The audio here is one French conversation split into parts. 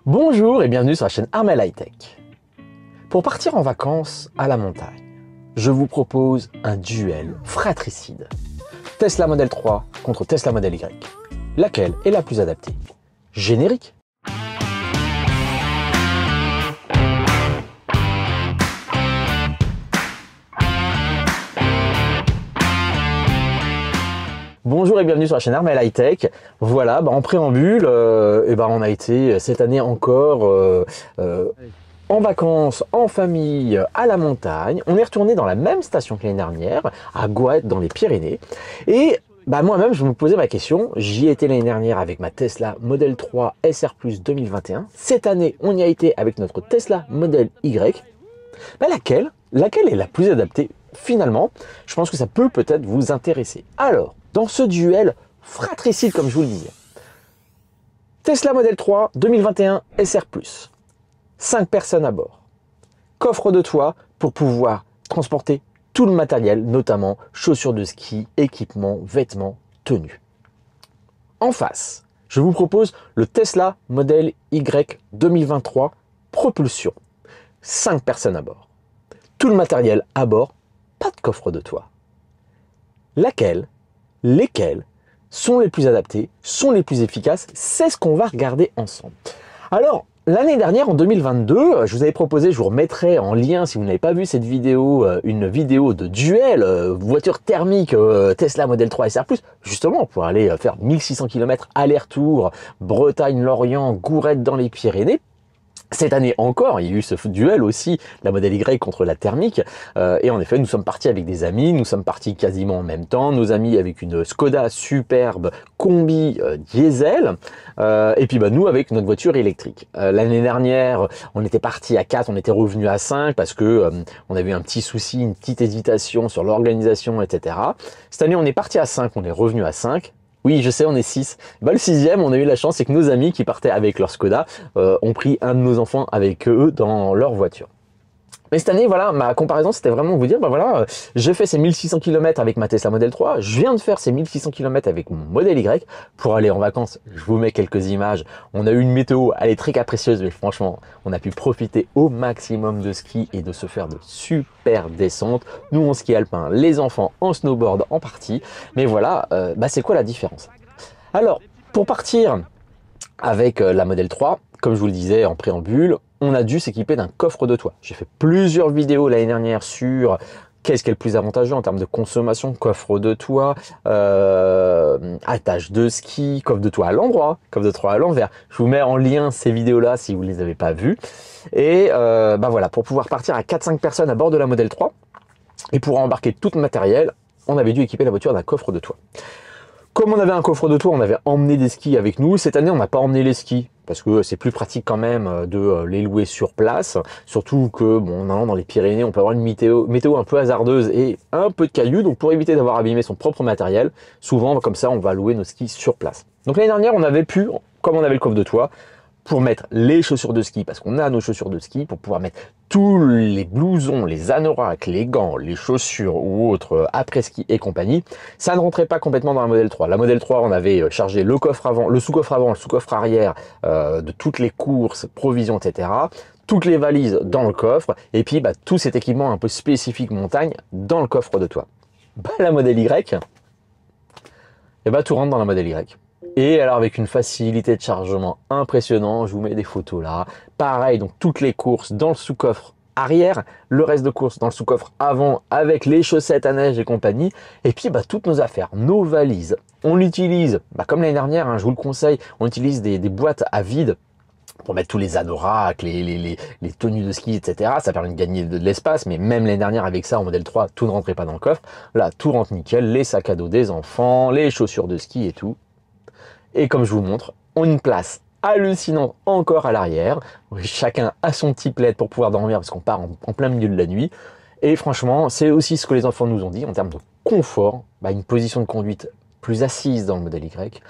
Bonjour et bienvenue sur la chaîne Armel High Tech. Pour partir en vacances à la montagne, je vous propose un duel fratricide. Tesla Model 3 contre Tesla Model Y. Laquelle est la plus adaptée? Générique. Bonjour et bienvenue sur la chaîne Armel High Tech. Voilà, en préambule, on a été cette année encore en vacances, en famille, à la montagne. On est retourné dans la même station que l'année dernière, à Gourette dans les Pyrénées. Et moi-même, je me posais ma question. J'y étais l'année dernière avec ma Tesla Model 3 SR Plus 2021. Cette année, on y a été avec notre Tesla Model Y. Laquelle est la plus adaptée finalement? Je pense que ça peut peut-être vous intéresser. Alors, dans ce duel fratricide, comme je vous le disais, Tesla Model 3 2021 SR Plus, 5 personnes à bord, coffre de toit pour pouvoir transporter tout le matériel, notamment chaussures de ski, équipements, vêtements, tenues. En face, je vous propose le Tesla Model Y 2023 Propulsion, 5 personnes à bord, tout le matériel à bord, pas de coffre de toit. Lesquels sont les plus adaptés, sont les plus efficaces? C'est ce qu'on va regarder ensemble. Alors, l'année dernière, en 2022, je vous avais proposé, je vous remettrai en lien, si vous n'avez pas vu cette vidéo, une vidéo de duel, voiture thermique Tesla Model 3 SR+, justement pour aller faire 1600 km aller-retour, Bretagne-Lorient, Gourette dans les Pyrénées. Cette année encore, il y a eu ce duel aussi, la Model Y contre la thermique. Et en effet, nous sommes partis avec des amis, nous sommes partis quasiment en même temps. Nos amis avec une Skoda superbe combi diesel. Et puis nous avec notre voiture électrique. L'année dernière, on était parti à 4, on était revenu à 5 parce que on avait eu un petit souci, une petite hésitation sur l'organisation, etc. Cette année, on est parti à 5, on est revenu à 5. Oui, je sais, on est 6. Le sixième, on a eu la chance, c'est que nos amis qui partaient avec leur Skoda ont pris un de nos enfants avec eux dans leur voiture. Mais cette année, voilà, ma comparaison, c'était vraiment vous dire, j'ai fait ces 1600 km avec ma Tesla Model 3, je viens de faire ces 1600 km avec mon Model Y pour aller en vacances. Je vous mets quelques images. On a eu une météo, elle est très capricieuse, mais franchement, on a pu profiter au maximum de ski et de se faire de super descentes. Nous, en ski alpin, les enfants en snowboard en partie. Mais voilà, c'est quoi la différence? Alors, pour partir avec la Model 3, comme je vous le disais en préambule, on a dû s'équiper d'un coffre de toit. J'ai fait plusieurs vidéos l'année dernière sur qu'est-ce qui est le plus avantageux en termes de consommation, coffre de toit, attache de ski, coffre de toit à l'endroit, coffre de toit à l'envers. Je vous mets en lien ces vidéos-là si vous ne les avez pas vues. Et voilà, pour pouvoir partir à 4-5 personnes à bord de la Model 3, et pour embarquer tout le matériel, on avait dû équiper la voiture d'un coffre de toit. Comme on avait un coffre de toit, on avait emmené des skis avec nous. Cette année, on n'a pas emmené les skis parce que c'est plus pratique quand même de les louer sur place. Surtout que, en allant dans les Pyrénées, on peut avoir une météo un peu hasardeuse et un peu de cailloux. Donc, pour éviter d'avoir abîmé son propre matériel, souvent, comme ça, on va louer nos skis sur place. Donc, l'année dernière, on avait pu, comme on avait le coffre de toit, pour mettre les chaussures de ski, parce qu'on a nos chaussures de ski, pour pouvoir mettre tous les blousons, les anoraks, les gants, les chaussures ou autres après-ski et compagnie, ça ne rentrait pas complètement dans la Model 3. La Model 3, on avait chargé le coffre avant, le sous-coffre avant, le sous-coffre arrière de toutes les courses, provisions, etc. Toutes les valises dans le coffre, et puis tout cet équipement un peu spécifique montagne dans le coffre de toit. La Model Y, tout rentre dans la Model Y. Et alors avec une facilité de chargement impressionnante, je vous mets des photos là. Pareil, donc toutes les courses dans le sous-coffre arrière, le reste de courses dans le sous-coffre avant avec les chaussettes à neige et compagnie. Et puis toutes nos affaires, nos valises. On l'utilise, comme l'année dernière, je vous le conseille, on utilise des boîtes à vide pour mettre tous les anoraks, les tenues de ski, etc. Ça permet de gagner de l'espace, mais même l'année dernière avec ça en Model 3, tout ne rentrait pas dans le coffre. Là, tout rentre nickel, les sacs à dos des enfants, les chaussures de ski et tout. Et comme je vous montre, on a une place hallucinante encore à l'arrière. Chacun a son petit plaid pour pouvoir dormir parce qu'on part en plein milieu de la nuit. Et franchement, c'est aussi ce que les enfants nous ont dit en termes de confort. Une position de conduite plus assise dans le Model Y,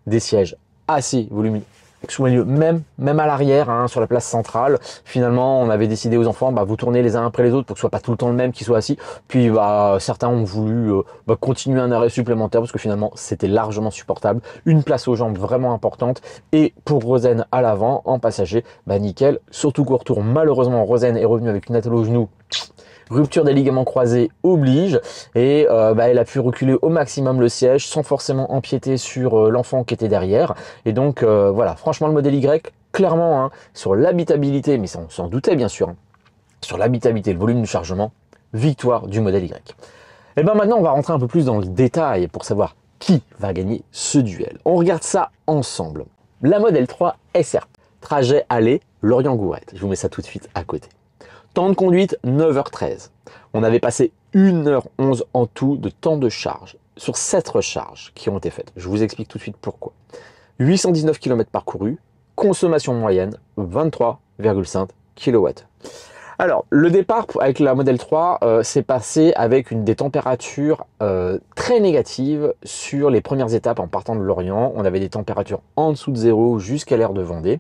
des sièges assez volumineux. soigneux, même à l'arrière, hein, sur la place centrale. Finalement, on avait décidé aux enfants, bah, vous tournez les uns après les autres pour que ce soit pas tout le temps le même qui soit assis. Puis bah, certains ont voulu continuer un arrêt supplémentaire parce que finalement, c'était largement supportable. Une place aux jambes vraiment importante. Et pour Rosen à l'avant, en passager, bah, nickel. Surtout qu'au retour, malheureusement, Rosen est revenu avec une attelle au genou. Rupture des ligaments croisés oblige et elle a pu reculer au maximum le siège sans forcément empiéter sur l'enfant qui était derrière. Et donc voilà, franchement le modèle Y, clairement, hein, sur l'habitabilité, mais ça on s'en doutait bien sûr, hein, sur l'habitabilité, le volume de chargement, victoire du modèle Y. Et bien maintenant on va rentrer un peu plus dans le détail pour savoir qui va gagner ce duel. On regarde ça ensemble. La modèle 3 SR, trajet aller Lorient-Gourette. Je vous mets ça tout de suite à côté. Temps de conduite, 9h13. On avait passé 1h11 en tout de temps de charge sur 7 recharges qui ont été faites. Je vous explique tout de suite pourquoi. 819 km parcourus, consommation moyenne, 23,5 kW. Alors, le départ avec la Model 3 s'est passé avec des températures très négatives sur les premières étapes en partant de Lorient. On avait des températures en dessous de zéro jusqu'à l'aire de Vendée.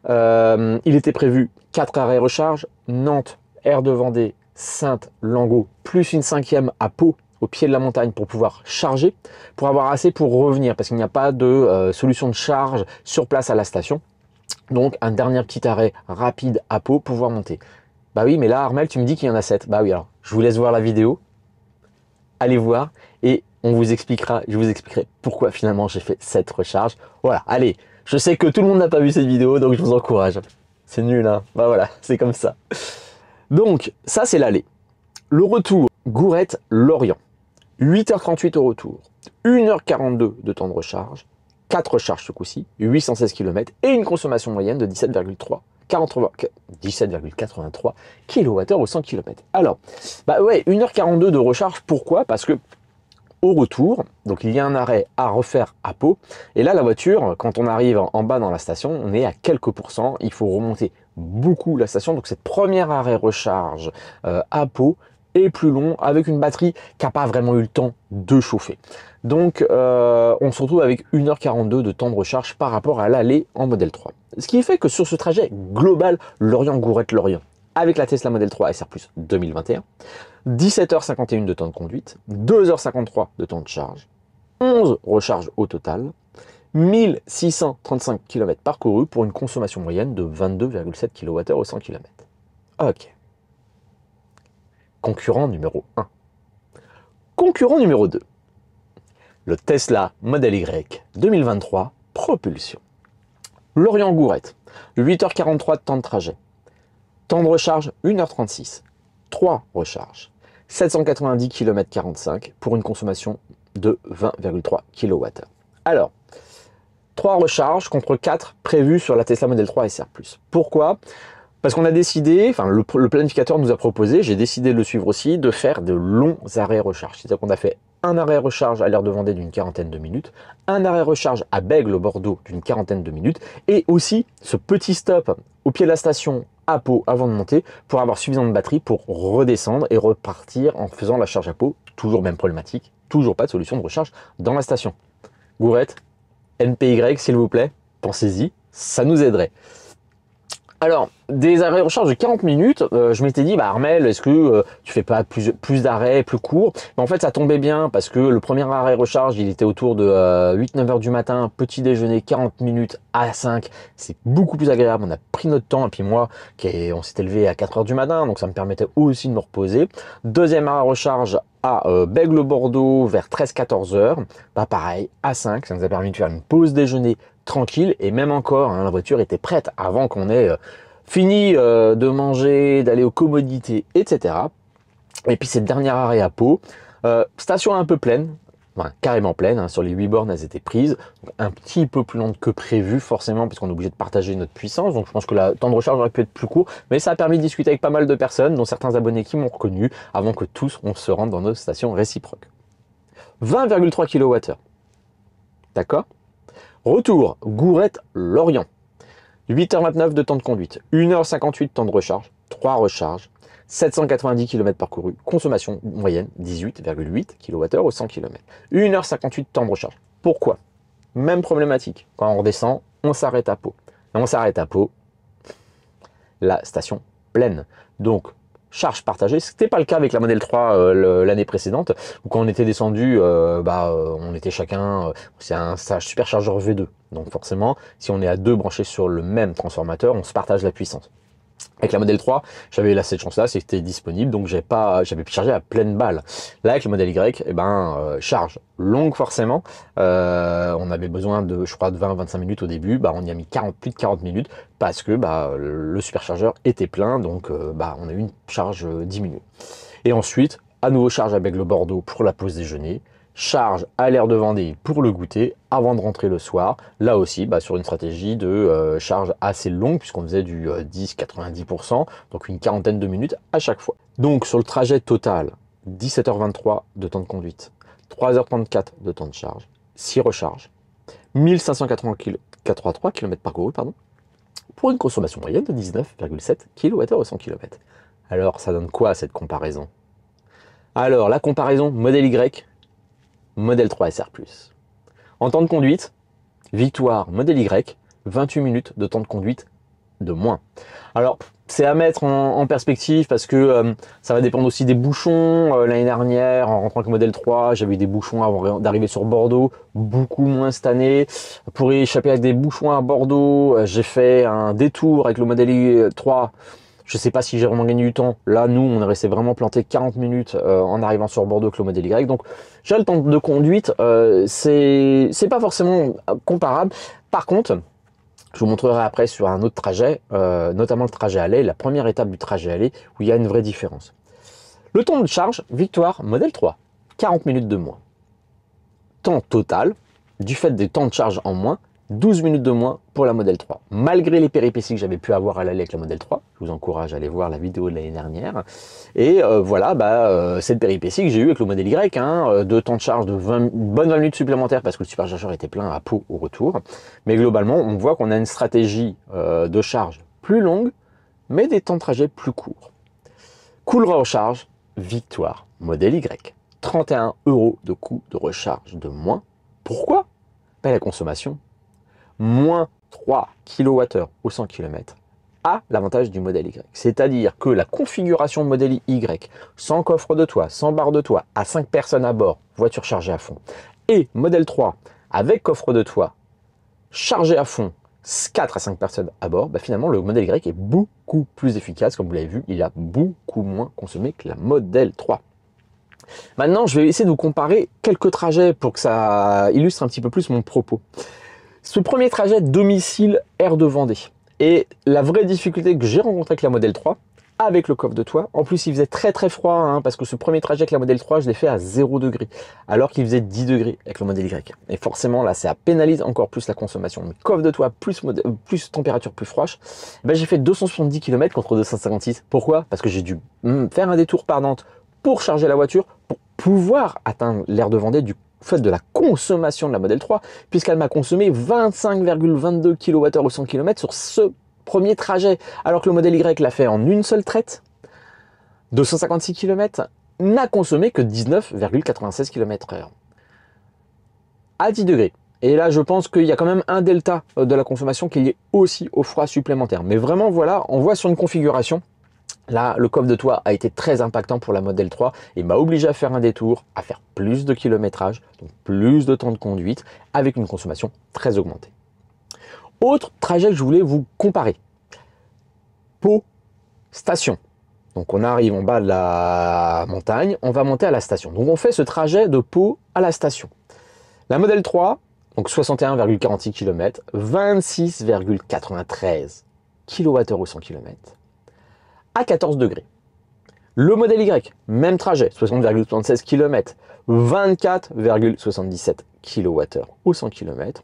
Il était prévu 4 arrêts recharge, Nantes, aire de Vendée, Saintes, Langot, plus une 5e à Pau, au pied de la montagne pour pouvoir charger, pour avoir assez pour revenir, parce qu'il n'y a pas de solution de charge sur place à la station. Donc un dernier petit arrêt rapide à Pau pour pouvoir monter. Bah oui, mais là Armel, tu me dis qu'il y en a 7. Bah oui, alors je vous laisse voir la vidéo, allez voir et je vous expliquerai pourquoi finalement j'ai fait 7 recharges. Voilà, allez, je sais que tout le monde n'a pas vu cette vidéo, donc je vous encourage. C'est nul, hein. Bah voilà, c'est comme ça. Donc, ça c'est l'aller. Le retour, Gourette-Lorient. 8h38 au retour. 1h42 de temps de recharge. 4 recharges ce coup-ci. 816 km et une consommation moyenne de 17,83 kWh au 100 km. Alors, bah ouais, 1h42 de recharge, pourquoi? Parce que au retour, donc il y a un arrêt à refaire à Pau. Et là, la voiture, quand on arrive en bas dans la station, on est à quelques pourcents. Il faut remonter beaucoup la station. Donc cette première arrêt recharge à Pau est plus long avec une batterie qui n'a pas vraiment eu le temps de chauffer. Donc on se retrouve avec 1h42 de temps de recharge par rapport à l'aller en Model 3. Ce qui fait que sur ce trajet global Lorient-Gourette-Lorient, avec la Tesla Model 3 SR Plus 2021, 17h51 de temps de conduite, 2h53 de temps de charge, 11 recharges au total, 1635 km parcourus pour une consommation moyenne de 22,7 kWh au 100 km. Ok. Concurrent numéro 1. Concurrent numéro 2. Le Tesla Model Y 2023 Propulsion. Lorient-Gourette, 8h43 de temps de trajet. Temps de recharge, 1h36. 3 recharges. 790 km 45 pour une consommation de 20,3 kWh. Alors, 3 recharges contre 4 prévues sur la Tesla Model 3 SR+. Pourquoi? Parce qu'on a décidé, enfin le planificateur nous a proposé, j'ai décidé de le suivre aussi, de faire de longs arrêts recharge. C'est-à-dire qu'on a fait un arrêt recharge à l'aire de Vendée d'une quarantaine de minutes, un arrêt recharge à Bègles au Bordeaux d'une quarantaine de minutes, et aussi ce petit stop au pied de la station à Pau avant de monter pour avoir suffisamment de batterie pour redescendre et repartir en faisant la charge à Pau. Toujours même problématique, toujours pas de solution de recharge dans la station. Gourette, NPY s'il vous plaît, pensez-y, ça nous aiderait. Alors, des arrêts recharge de 40 minutes, je m'étais dit, bah Armel, est-ce que tu fais pas plus d'arrêts, plus courts? Mais en fait, ça tombait bien parce que le premier arrêt recharge, il était autour de 8-9 heures du matin, petit déjeuner, 40 minutes à 5. C'est beaucoup plus agréable, on a pris notre temps. Et puis moi, on s'était levé à 4 heures du matin, donc ça me permettait aussi de me reposer. Deuxième arrêt recharge à Bègles-Bordeaux vers 13-14 heures. Bah pareil, à 5, ça nous a permis de faire une pause déjeuner tranquille. Et même encore, hein, la voiture était prête avant qu'on ait fini de manger, d'aller aux commodités, etc. Et puis cette dernière arrêt à Pau, station un peu pleine, enfin, carrément pleine, hein, sur les 8 bornes elles étaient prises, donc un petit peu plus lente que prévu forcément parce qu'on est obligé de partager notre puissance, donc je pense que le temps de recharge aurait pu être plus court, mais ça a permis de discuter avec pas mal de personnes, dont certains abonnés qui m'ont reconnu, avant que tous on se rende dans nos stations réciproques. 20,3 kWh, d'accord. Retour, Gourette-Lorient. 8h29 de temps de conduite, 1h58 de temps de recharge, 3 recharges, 790 km parcourus, consommation moyenne 18,8 kWh au 100 km. 1h58 de temps de recharge. Pourquoi? Même problématique. Quand on redescend, on s'arrête à Pau. Et on s'arrête à Pau, la station pleine. Donc, charge partagée, ce n'était pas le cas avec la Model 3 l'année précédente, où quand on était descendu, on était chacun, c'est un superchargeur V2. Donc forcément, si on est à deux branchés sur le même transformateur, on se partage la puissance. Avec la Model 3, j'avais cette chance-là, c'était disponible, donc j'avais pu charger à pleine balle. Là, avec le Model Y, charge longue forcément. On avait besoin de, je crois, de 20-25 minutes au début. On y a mis plus de 40 minutes parce que le superchargeur était plein, donc on a eu une charge diminuée. Et ensuite, à nouveau charge avec le Bordeaux pour la pause déjeuner. Charge à l'air de Vendée pour le goûter avant de rentrer le soir. Là aussi, sur une stratégie de charge assez longue puisqu'on faisait du 10-90%, donc une quarantaine de minutes à chaque fois. Donc sur le trajet total, 17h23 de temps de conduite, 3h34 de temps de charge, 6 recharges, 1583 km parcourus, pour une consommation moyenne de 19,7 kWh au 100 km. Alors ça donne quoi cette comparaison? Alors la comparaison Model Y, Model 3 SR+. En temps de conduite, victoire Model Y, 28 minutes de temps de conduite de moins. Alors, c'est à mettre en perspective parce que ça va dépendre aussi des bouchons. L'année dernière, en rentrant avec le Model 3, j'avais eu des bouchons avant d'arriver sur Bordeaux, beaucoup moins cette année. Pour échapper avec des bouchons à Bordeaux, j'ai fait un détour avec le Model 3. Je ne sais pas si j'ai vraiment gagné du temps. Là, nous, on est resté vraiment planté 40 minutes en arrivant sur Bordeaux avec le Model Y. Donc, j'ai le temps de conduite. C'est pas forcément comparable. Par contre, je vous montrerai après sur un autre trajet, notamment le trajet aller, la première étape du trajet aller, où il y a une vraie différence. Le temps de charge, victoire Model 3, 40 minutes de moins. Temps total, du fait des temps de charge en moins, 12 minutes de moins pour la Model 3. Malgré les péripéties que j'avais pu avoir à l'aller avec la Model 3, je vous encourage à aller voir la vidéo de l'année dernière. Et cette péripétie que j'ai eue avec le Model Y, de temps de charge de bonnes 20 minutes supplémentaires parce que le superchargeur était plein à Pau au retour. Mais globalement, on voit qu'on a une stratégie de charge plus longue, mais des temps de trajet plus courts. Coût de recharge, victoire Model Y. 31 € de coût de recharge de moins. Pourquoi? La consommation. Moins 3 kWh au 100 km a l'avantage du Model Y. C'est-à-dire que la configuration Model Y, sans coffre de toit, sans barre de toit, à 5 personnes à bord, voiture chargée à fond, et Model 3 avec coffre de toit, chargé à fond, 4 à 5 personnes à bord, finalement le Model Y est beaucoup plus efficace. Comme vous l'avez vu, il a beaucoup moins consommé que la Model 3. Maintenant, je vais essayer de vous comparer quelques trajets pour que ça illustre un petit peu plus mon propos. Ce premier trajet domicile air de Vendée. Et la vraie difficulté que j'ai rencontrée avec la Model 3, avec le coffre de toit, en plus il faisait très très froid, parce que ce premier trajet avec la Model 3, je l'ai fait à 0 degré, alors qu'il faisait 10 degrés avec le Model Y. Et forcément là, ça pénalise encore plus la consommation. Mais coffre de toit plus température plus froide, j'ai fait 270 km contre 256. Pourquoi? Parce que j'ai dû faire un détour par Nantes pour charger la voiture, pour pouvoir atteindre l'aire de Vendée du fait de la consommation de la Model 3, puisqu'elle m'a consommé 25,22 kWh au 100 km sur ce premier trajet, alors que le Model Y l'a fait en une seule traite, 256 km, n'a consommé que 19,96 km/h. À 10 degrés. Et là, je pense qu'il y a quand même un delta de la consommation qui est lié aussi au froid supplémentaire. Mais vraiment, voilà, on voit sur une configuration. Là, le coffre de toit a été très impactant pour la Model 3 et m'a obligé à faire un détour, à faire plus de kilométrage, donc plus de temps de conduite, avec une consommation très augmentée. Autre trajet que je voulais vous comparer. Pau, station. Donc on arrive en bas de la montagne, on va monter à la station. Donc on fait ce trajet de Pau à la station. La Model 3, donc 61,46 km, 26,93 kWh au 100 km. À 14 degrés. Le Model Y, même trajet, 60,76 km, 24,77 kWh au 100 km,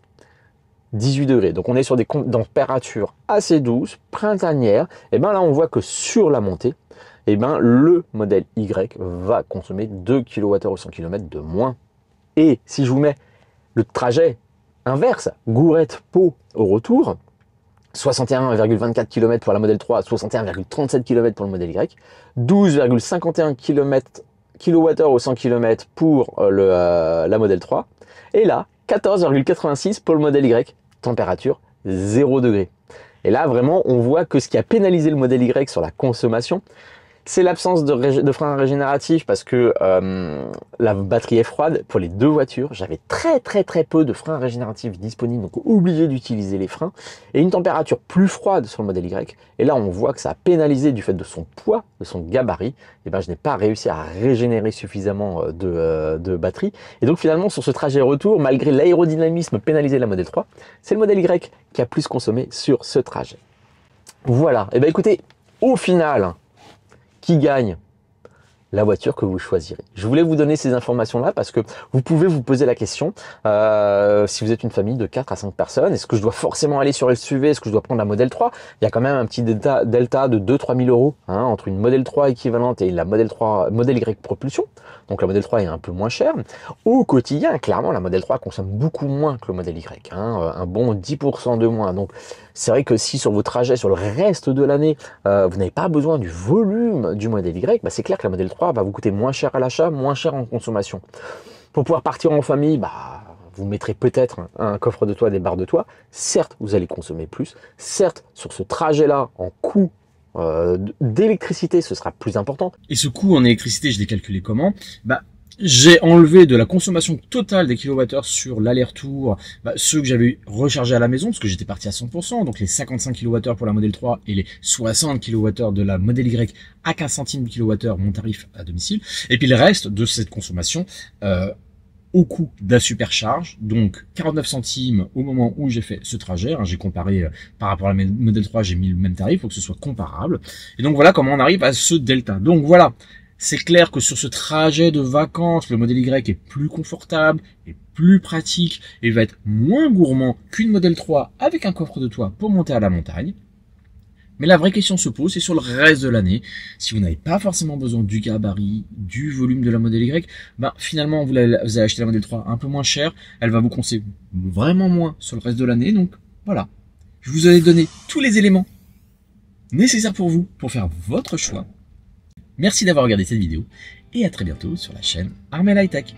18 degrés. Donc on est sur des températures assez douces, printanières. Et bien là on voit que sur la montée, le Model Y va consommer 2 kWh au 100 km de moins. Et si je vous mets le trajet inverse, Gourette-Pau au retour, 61,24 km pour la Model 3, 61,37 km pour le Model Y, 12,51 kWh au 100 km pour la Model 3, et là, 14,86 pour le Model Y, température 0 degré. Et là, vraiment, on voit que ce qui a pénalisé le modèle Y sur la consommation, c'est l'absence de frein régénératif parce que la batterie est froide. Pour les deux voitures, j'avais très peu de freins régénératifs disponibles, donc obligé d'utiliser les freins. Et une température plus froide sur le modèle Y. Et là, on voit que ça a pénalisé du fait de son poids, de son gabarit. Et ben, je n'ai pas réussi à régénérer suffisamment de batterie. Et donc finalement, sur ce trajet retour, malgré l'aérodynamisme pénalisé de la modèle 3, c'est le modèle Y qui a plus consommé sur ce trajet. Voilà. Et ben écoutez, au final, qui gagne? La voiture que vous choisirez. Je voulais vous donner ces informations-là parce que vous pouvez vous poser la question, si vous êtes une famille de 4 à 5 personnes, est-ce que je dois forcément aller sur le SUV? Est-ce que je dois prendre la modèle 3? Il y a quand même un petit delta de 2-3 000 euros entre une modèle 3 équivalente et la modèle Y propulsion. Donc la modèle 3 est un peu moins chère. Au quotidien, clairement, la modèle 3 consomme beaucoup moins que le modèle Y, un bon 10% de moins. Donc c'est vrai que si sur vos trajets, sur le reste de l'année, vous n'avez pas besoin du volume du modèle Y, c'est clair que la modèle 3 va vous coûter moins cher à l'achat, moins cher en consommation. Pour pouvoir partir en famille, vous mettrez peut-être un coffre de toit, des barres de toit. Certes, vous allez consommer plus. Certes, sur ce trajet-là, en coût d'électricité, ce sera plus important. Et ce coût en électricité, je l'ai calculé comment? J'ai enlevé de la consommation totale des kilowattheures sur l'aller-retour ceux que j'avais rechargés à la maison, parce que j'étais parti à 100%, donc les 55 kWh pour la modèle 3 et les 60 kWh de la modèle Y à 15 centimes de kilowattheure, mon tarif à domicile. Et puis le reste de cette consommation au coût de la supercharge, donc 49 centimes au moment où j'ai fait ce trajet. J'ai comparé par rapport à la modèle 3, j'ai mis le même tarif pour que ce soit comparable. Et donc voilà comment on arrive à ce delta. Donc voilà. C'est clair que sur ce trajet de vacances, le modèle Y est plus confortable, est plus pratique et va être moins gourmand qu'une modèle 3 avec un coffre de toit pour monter à la montagne. Mais la vraie question se pose, c'est sur le reste de l'année. Si vous n'avez pas forcément besoin du gabarit, du volume de la modèle Y, finalement vous allez acheter la modèle 3 un peu moins cher, elle va vous consommer vraiment moins sur le reste de l'année. Donc voilà, je vous ai donné tous les éléments nécessaires pour vous pour faire votre choix. Merci d'avoir regardé cette vidéo et à très bientôt sur la chaîne Armel High Tech.